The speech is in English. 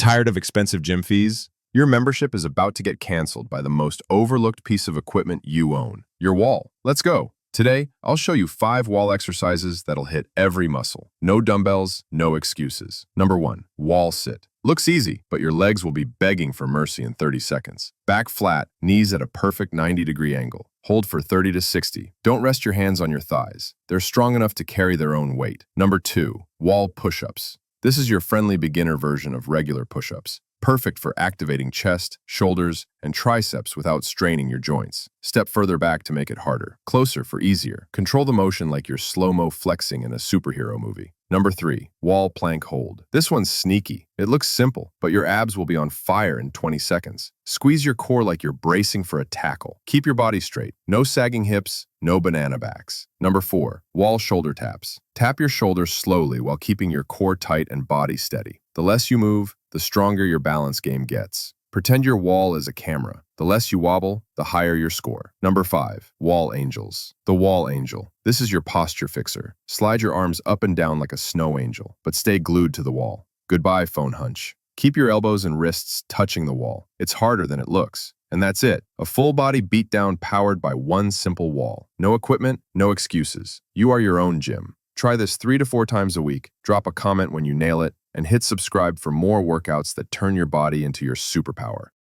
Tired of expensive gym fees? Your membership is about to get canceled by the most overlooked piece of equipment you own, your wall. Let's go. Today, I'll show you 5 wall exercises that'll hit every muscle. No dumbbells, no excuses. Number 1, wall sit. Looks easy, but your legs will be begging for mercy in 30 seconds. Back flat, knees at a perfect 90-degree angle. Hold for 30 to 60. Don't rest your hands on your thighs. They're strong enough to carry their own weight. Number 2, wall push-ups. This is your friendly beginner version of regular push-ups. Perfect for activating chest, shoulders, and triceps without straining your joints. Step further back to make it harder. Closer for easier. Control the motion like you're slow-mo flexing in a superhero movie. Number 3, wall plank hold. This one's sneaky. It looks simple, but your abs will be on fire in 20 seconds. Squeeze your core like you're bracing for a tackle. Keep your body straight. No sagging hips, no banana backs. Number 4, wall shoulder taps. Tap your shoulders slowly while keeping your core tight and body steady. The less you move, the stronger your balance game gets. Pretend your wall is a camera. The less you wobble, the higher your score. Number 5, wall angels. The wall angel. This is your posture fixer. Slide your arms up and down like a snow angel, but stay glued to the wall. Goodbye, phone hunch. Keep your elbows and wrists touching the wall. It's harder than it looks. And that's it. A full-body beatdown powered by one simple wall. No equipment, no excuses. You are your own gym. Try this 3 to 4 times a week. Drop a comment when you nail it, and hit subscribe for more workouts that turn your body into your superpower.